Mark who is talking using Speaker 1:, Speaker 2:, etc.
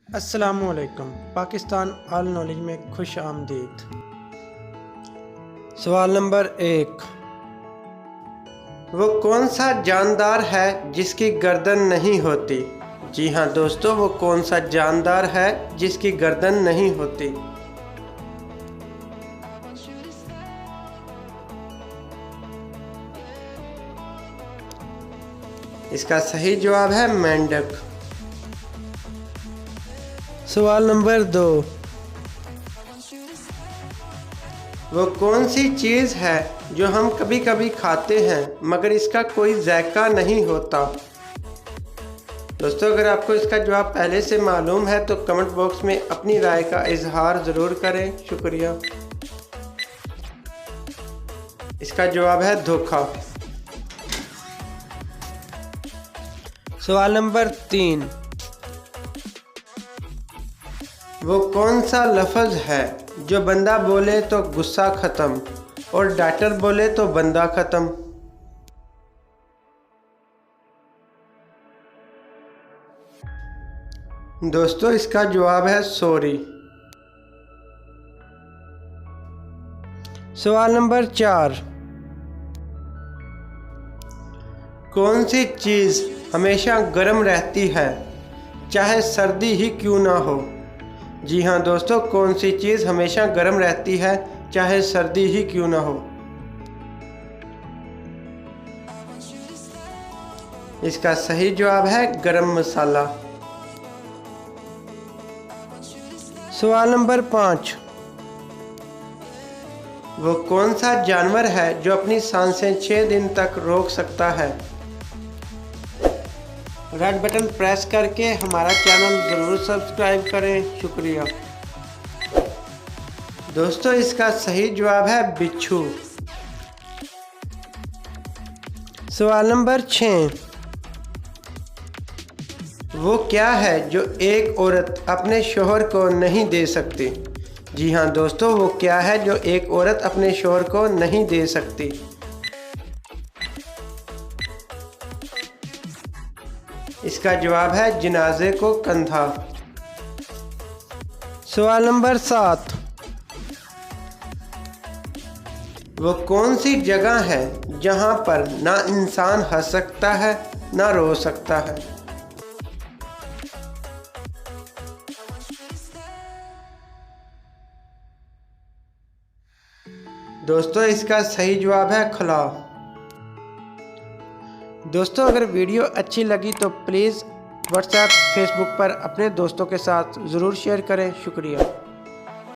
Speaker 1: अस्सलामुअलैकुम। Pakistan all knowledge में खुश आमदीद। सवाल नंबर 1, वो कौन सा जानदार है जिसकी गर्दन नहीं होती? जी हाँ दोस्तों, वो कौन सा जानदार है जिसकी गर्दन नहीं होती? इसका सही जवाब है मेंढक। सवाल नंबर 2, वो कौन सी चीज़ है जो हम कभी कभी खाते हैं मगर इसका कोई जायका नहीं होता? दोस्तों, अगर आपको इसका जवाब पहले से मालूम है तो कमेंट बॉक्स में अपनी राय का इजहार ज़रूर करें। शुक्रिया। इसका जवाब है धोखा। सवाल नंबर 3, वो कौन सा लफ्ज़ है जो बंदा बोले तो गुस्सा ख़त्म और डॉक्टर बोले तो बंदा ख़त्म? दोस्तों, इसका जवाब है सॉरी। सवाल नंबर 4, कौन सी चीज़ हमेशा गर्म रहती है चाहे सर्दी ही क्यों ना हो? जी हाँ दोस्तों, कौन सी चीज़ हमेशा गर्म रहती है चाहे सर्दी ही क्यों ना हो? इसका सही जवाब है गरम मसाला। सवाल नंबर 5, वो कौन सा जानवर है जो अपनी सांसें 6 दिन तक रोक सकता है? रेड बटन प्रेस करके हमारा चैनल ज़रूर सब्सक्राइब करें। शुक्रिया। दोस्तों, इसका सही जवाब है बिच्छू। सवाल नंबर 6, वो क्या है जो एक औरत अपने शौहर को नहीं दे सकती? जी हाँ दोस्तों, वो क्या है जो एक औरत अपने शौहर को नहीं दे सकती? इसका जवाब है जनाजे को कंधा। सवाल नंबर 7, वो कौन सी जगह है जहां पर ना इंसान हंस सकता है ना रो सकता है? दोस्तों, इसका सही जवाब है खुला। दोस्तों, अगर वीडियो अच्छी लगी तो प्लीज़ व्हाट्सएप फेसबुक पर अपने दोस्तों के साथ ज़रूर शेयर करें। शुक्रिया।